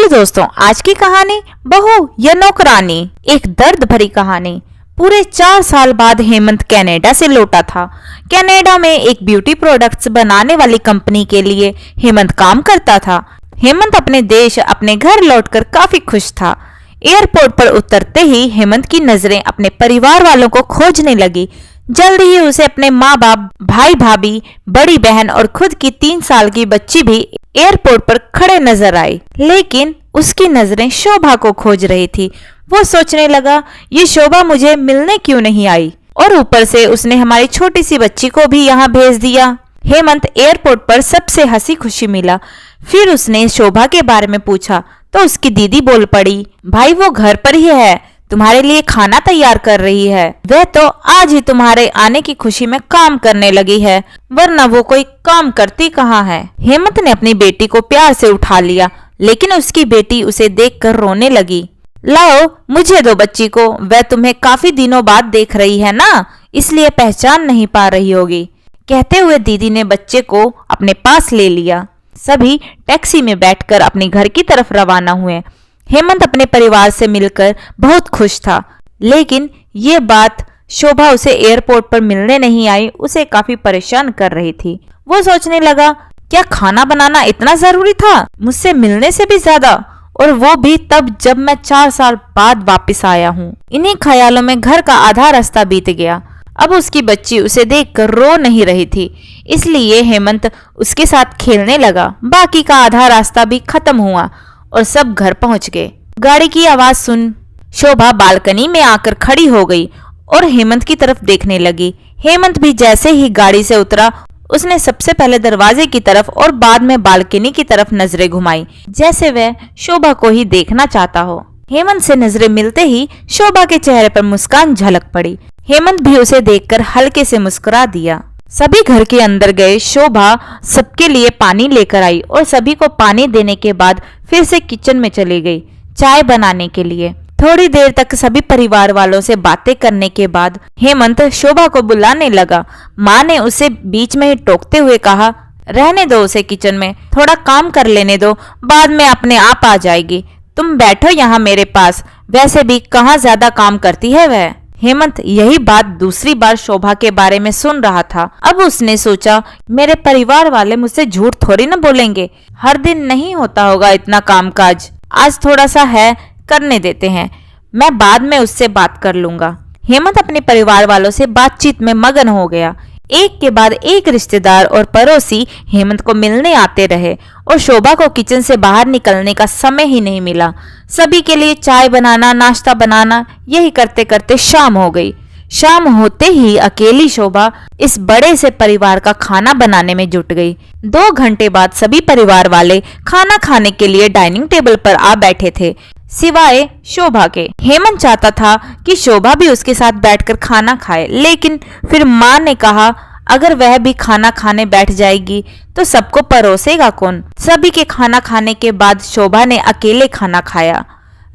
दोस्तों, आज की कहानी बहू या नौकरानी। एक दर्द भरी कहानी। पूरे 4 साल बाद हेमंत कनाडा से लौटा था। कनाडा में एक ब्यूटी प्रोडक्ट्स बनाने वाली कंपनी के लिए हेमंत काम करता था। हेमंत अपने देश, अपने घर लौटकर काफी खुश था। एयरपोर्ट पर उतरते ही हेमंत की नजरें अपने परिवार वालों को खोजने लगी। जल्द ही उसे अपने माँ बाप, भाई भाभी, बड़ी बहन और खुद की 3 साल की बच्ची भी एयरपोर्ट पर खड़े नजर आई। लेकिन उसकी नजरें शोभा को खोज रही थी। वो सोचने लगा, ये शोभा मुझे मिलने क्यों नहीं आई, और ऊपर से उसने हमारी छोटी सी बच्ची को भी यहाँ भेज दिया। हेमंत एयरपोर्ट पर सबसे हंसी खुशी मिला। फिर उसने शोभा के बारे में पूछा तो उसकी दीदी बोल पड़ी, भाई वो घर पर ही है, तुम्हारे लिए खाना तैयार कर रही है। वह तो आज ही तुम्हारे आने की खुशी में काम करने लगी है, वरना वो कोई काम करती कहाँ है। हेमंत ने अपनी बेटी को प्यार से उठा लिया, लेकिन उसकी बेटी उसे देखकर रोने लगी। लाओ मुझे दो बच्ची को, वह तुम्हें काफी दिनों बाद देख रही है ना, इसलिए पहचान नहीं पा रही होगी। कहते हुए दीदी ने बच्चे को अपने पास ले लिया। सभी टैक्सी में बैठकर अपने घर की तरफ रवाना हुए। हेमंत अपने परिवार से मिलकर बहुत खुश था, लेकिन ये बात शोभा उसे एयरपोर्ट पर मिलने नहीं आई उसे काफी परेशान कर रही थी। वो सोचने लगा, क्या खाना बनाना इतना जरूरी था, मुझसे मिलने से भी ज्यादा, और वो भी तब जब मैं 4 साल बाद वापस आया हूँ। इन्हीं ख्यालों में घर का आधा रास्ता बीत गया। अब उसकी बच्ची उसे देखकर रो नहीं रही थी, इसलिए हेमंत उसके साथ खेलने लगा। बाकी का आधा रास्ता भी खत्म हुआ और सब घर पहुंच गए। गाड़ी की आवाज सुन शोभा बालकनी में आकर खड़ी हो गई और हेमंत की तरफ देखने लगी। हेमंत भी जैसे ही गाड़ी से उतरा, उसने सबसे पहले दरवाजे की तरफ और बाद में बालकनी की तरफ नजरें घुमाई, जैसे वह शोभा को ही देखना चाहता हो। हेमंत से नजरें मिलते ही शोभा के चेहरे पर मुस्कान झलक पड़ी। हेमंत भी उसे देखकर हल्के से मुस्कुरा दिया। सभी घर के अंदर गए। शोभा सबके लिए पानी लेकर आई और सभी को पानी देने के बाद फिर से किचन में चली गई चाय बनाने के लिए। थोड़ी देर तक सभी परिवार वालों से बातें करने के बाद हेमंत शोभा को बुलाने लगा। माँ ने उसे बीच में ही टोकते हुए कहा, रहने दो उसे किचन में, थोड़ा काम कर लेने दो, बाद में अपने आप आ जाएगी। तुम बैठो यहाँ मेरे पास, वैसे भी कहाँ ज्यादा काम करती है वह। हेमंत यही बात दूसरी बार शोभा के बारे में सुन रहा था। अब उसने सोचा, मेरे परिवार वाले मुझसे झूठ थोड़ी न बोलेंगे, हर दिन नहीं होता होगा इतना कामकाज, आज थोड़ा सा है, करने देते हैं, मैं बाद में उससे बात कर लूंगा। हेमंत अपने परिवार वालों से बातचीत में मगन हो गया। एक के बाद एक रिश्तेदार और पड़ोसी हेमंत को मिलने आते रहे और शोभा को किचन से बाहर निकलने का समय ही नहीं मिला। सभी के लिए चाय बनाना, नाश्ता बनाना, यही करते करते शाम हो गई। शाम होते ही अकेली शोभा इस बड़े से परिवार का खाना बनाने में जुट गई। 2 घंटे बाद सभी परिवार वाले खाना खाने के लिए डाइनिंग टेबल पर आ बैठे थे, सिवाय शोभा के। हेमंत चाहता था कि शोभा भी उसके साथ बैठकर खाना खाए, लेकिन फिर माँ ने कहा, अगर वह भी खाना खाने बैठ जाएगी तो सबको परोसेगा कौन। सभी के खाना खाने के बाद शोभा ने अकेले खाना खाया।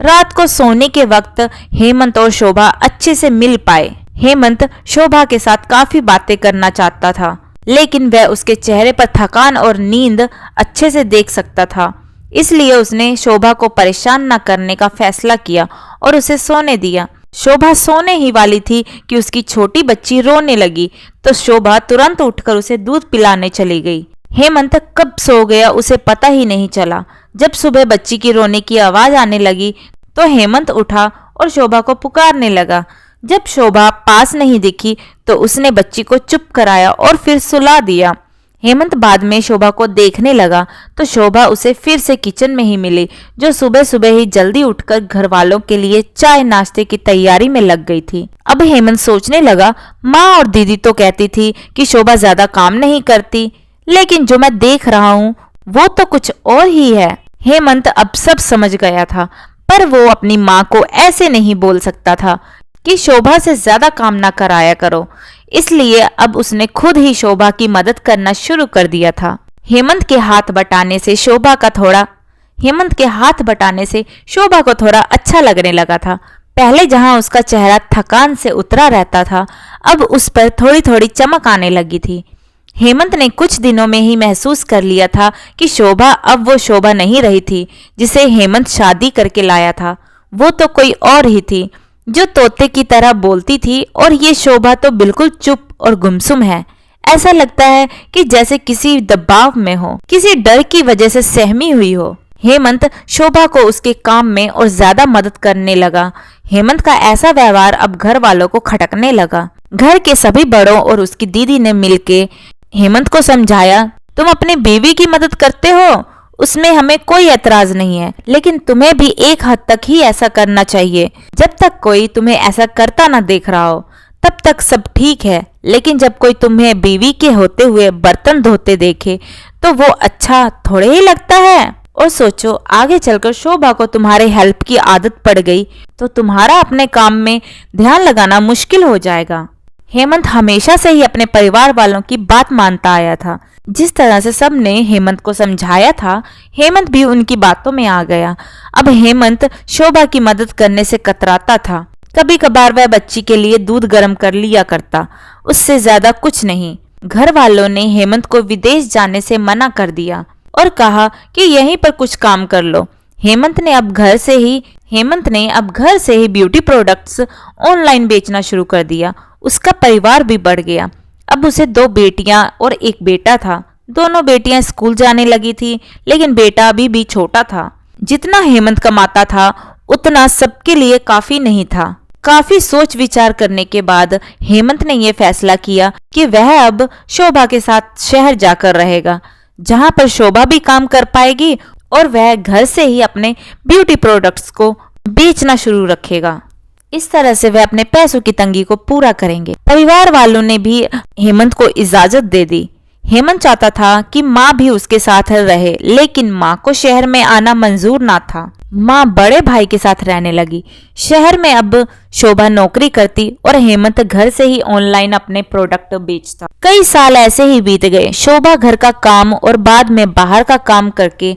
रात को सोने के वक्त हेमंत और शोभा अच्छे से मिल पाए। हेमंत शोभा के साथ काफी बातें करना चाहता था, लेकिन वह उसके चेहरे पर थकान और नींद अच्छे से देख सकता था, इसलिए उसने शोभा को परेशान न करने का फैसला किया और उसे सोने दिया। शोभा सोने ही वाली थी कि उसकी छोटी बच्ची रोने लगी, तो शोभा तुरंत उठकर उसे दूध पिलाने चली गई। हेमंत कब सो गया उसे पता ही नहीं चला। जब सुबह बच्ची की रोने की आवाज आने लगी तो हेमंत उठा और शोभा को पुकारने लगा। जब शोभा पास नहीं दिखी तो उसने बच्ची को चुप कराया और फिर सुला दिया। हेमंत बाद में शोभा को देखने लगा तो शोभा उसे फिर से किचन में ही मिली, जो सुबह सुबह ही जल्दी उठकर घर वालों के लिए चाय नाश्ते की तैयारी में लग गई थी। अब हेमंत सोचने लगा, माँ और दीदी तो कहती थी कि शोभा ज्यादा काम नहीं करती, लेकिन जो मैं देख रहा हूँ वो तो कुछ और ही है। हेमंत अब सब समझ गया था, पर वो अपनी माँ को ऐसे नहीं बोल सकता था कि शोभा से ज्यादा काम ना कराया करो, इसलिए अब उसने खुद ही शोभा की मदद करना शुरू कर दिया था। हेमंत के हाथ बटाने से शोभा को थोड़ा अच्छा लगने लगा था। पहले जहां उसका चेहरा थकान से उतरा रहता था, अब उस पर थोड़ी थोड़ी चमक आने लगी थी। हेमंत ने कुछ दिनों में ही महसूस कर लिया था कि शोभा अब वो शोभा नहीं रही थी जिसे हेमंत शादी करके लाया था। वो तो कोई और ही थी जो तोते की तरह बोलती थी, और ये शोभा तो बिल्कुल चुप और गुमसुम है। ऐसा लगता है कि जैसे किसी दबाव में हो, किसी डर की वजह से सहमी हुई हो। हेमंत शोभा को उसके काम में और ज्यादा मदद करने लगा। हेमंत का ऐसा व्यवहार अब घर वालों को खटकने लगा। घर के सभी बड़ों और उसकी दीदी ने मिलके हेमंत को समझाया, तुम अपनी बीवी की मदद करते हो, उसमें हमें कोई एतराज नहीं है, लेकिन तुम्हें भी एक हद तक ही ऐसा करना चाहिए। जब तक कोई तुम्हें ऐसा करता ना देख रहा हो तब तक सब ठीक है, लेकिन जब कोई तुम्हें बीवी के होते हुए बर्तन धोते देखे तो वो अच्छा थोड़े ही लगता है। और सोचो, आगे चलकर शोभा को तुम्हारे हेल्प की आदत पड़ गई तो तुम्हारा अपने काम में ध्यान लगाना मुश्किल हो जाएगा। हेमंत हमेशा से ही अपने परिवार वालों की बात मानता आया था। जिस तरह से सबने हेमंत को समझाया था, हेमंत भी उनकी बातों में आ गया। अब हेमंत शोभा की मदद करने से कतराता था। कभी कभार वह बच्ची के लिए दूध गर्म कर लिया करता, उससे ज्यादा कुछ नहीं। घर वालों ने हेमंत को विदेश जाने से मना कर दिया और कहा कि यहीं पर कुछ काम कर लो। हेमंत ने अब घर से ही ब्यूटी प्रोडक्ट्स ऑनलाइन बेचना शुरू कर दिया। उसका परिवार भी बढ़ गया। अब उसे 2 बेटियां और एक बेटा था। दोनों बेटियां स्कूल जाने लगी थी, लेकिन बेटा अभी भी छोटा था। जितना हेमंत कमाता था उतना सबके लिए काफी नहीं था। काफी सोच विचार करने के बाद हेमंत ने यह फैसला किया कि वह अब शोभा के साथ शहर जाकर रहेगा, जहां पर शोभा भी काम कर पाएगी और वह घर से ही अपने ब्यूटी प्रोडक्ट्स को बेचना शुरू रखेगा। इस तरह से वह अपने पैसों की तंगी को पूरा करेंगे। परिवार वालों ने भी हेमंत को इजाजत दे दी। हेमंत चाहता था कि माँ भी उसके साथ रहे, लेकिन माँ को शहर में आना मंजूर ना था। माँ बड़े भाई के साथ रहने लगी। शहर में अब शोभा नौकरी करती और हेमंत घर से ही ऑनलाइन अपने प्रोडक्ट बेचता। कई साल ऐसे ही बीत गए। शोभा घर का काम और बाद में बाहर का काम करके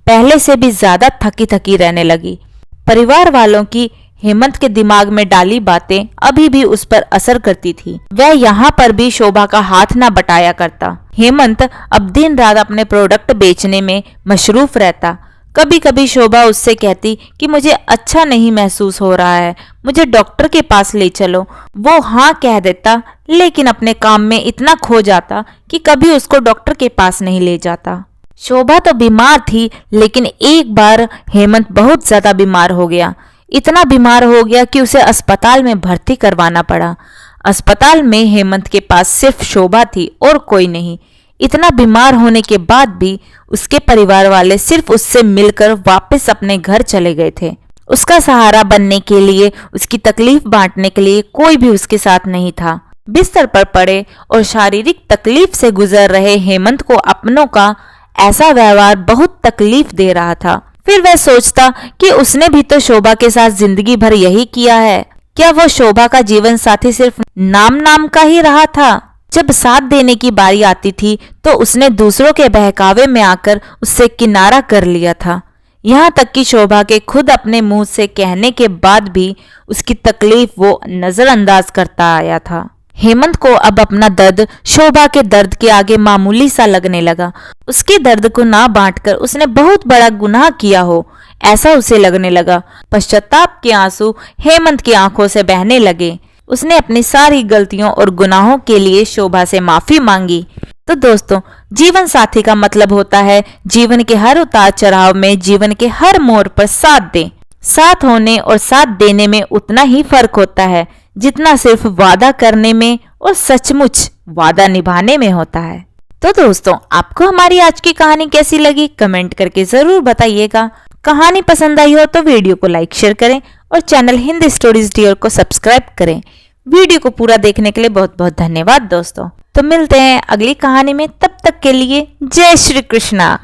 पहले से भी ज्यादा थकी थकी रहने लगी। परिवार वालों की हेमंत के दिमाग में डाली बातें अभी भी उस पर असर करती थी। वह यहाँ पर भी शोभा का हाथ ना बटाया करता। हेमंत अब दिन रात अपने प्रोडक्ट बेचने में मशरूफ रहता। कभी कभी शोभा उससे कहती कि मुझे अच्छा नहीं महसूस हो रहा है, मुझे डॉक्टर के पास ले चलो। वो हाँ कह देता, लेकिन अपने काम में इतना खो जाता कि कभी उसको डॉक्टर के पास नहीं ले जाता। शोभा तो बीमार थी, लेकिन एक बार हेमंत बहुत ज्यादा बीमार हो गया। इतना बीमार हो गया कि उसे अस्पताल में भर्ती करवाना पड़ा। अस्पताल में हेमंत के पास सिर्फ शोभा थी और कोई नहीं। इतना बीमार होने के बाद भी उसके परिवार वाले सिर्फ उससे मिलकर वापस अपने घर चले गए थे। उसका सहारा बनने के लिए, उसकी तकलीफ बांटने के लिए कोई भी उसके साथ नहीं था। बिस्तर पर पड़े और शारीरिक तकलीफ से गुजर रहे हेमंत को अपनों का ऐसा व्यवहार बहुत तकलीफ दे रहा था। फिर वह सोचता कि उसने भी तो शोभा के साथ जिंदगी भर यही किया है। क्या वो शोभा का जीवन साथी सिर्फ नाम का ही रहा था? जब साथ देने की बारी आती थी तो उसने दूसरों के बहकावे में आकर उससे किनारा कर लिया था। यहाँ तक कि शोभा के खुद अपने मुंह से कहने के बाद भी उसकी तकलीफ वो नजरअंदाज करता आया था। हेमंत को अब अपना दर्द शोभा के दर्द के आगे मामूली सा लगने लगा। उसके दर्द को ना बांटकर उसने बहुत बड़ा गुनाह किया हो, ऐसा उसे लगने लगा। पश्चाताप के आंसू हेमंत की आंखों से बहने लगे। उसने अपनी सारी गलतियों और गुनाहों के लिए शोभा से माफी मांगी। तो दोस्तों, जीवन साथी का मतलब होता है जीवन के हर उतार चढ़ाव में, जीवन के हर मोड़ पर साथ दें। साथ होने और साथ देने में उतना ही फर्क होता है जितना सिर्फ वादा करने में और सचमुच वादा निभाने में होता है। तो दोस्तों, आपको हमारी आज की कहानी कैसी लगी कमेंट करके जरूर बताइएगा। कहानी पसंद आई हो तो वीडियो को लाइक शेयर करें और चैनल हिंदी स्टोरीज डियर को सब्सक्राइब करें। वीडियो को पूरा देखने के लिए बहुत बहुत धन्यवाद दोस्तों। तो मिलते हैं अगली कहानी में, तब तक के लिए जय श्री कृष्णा।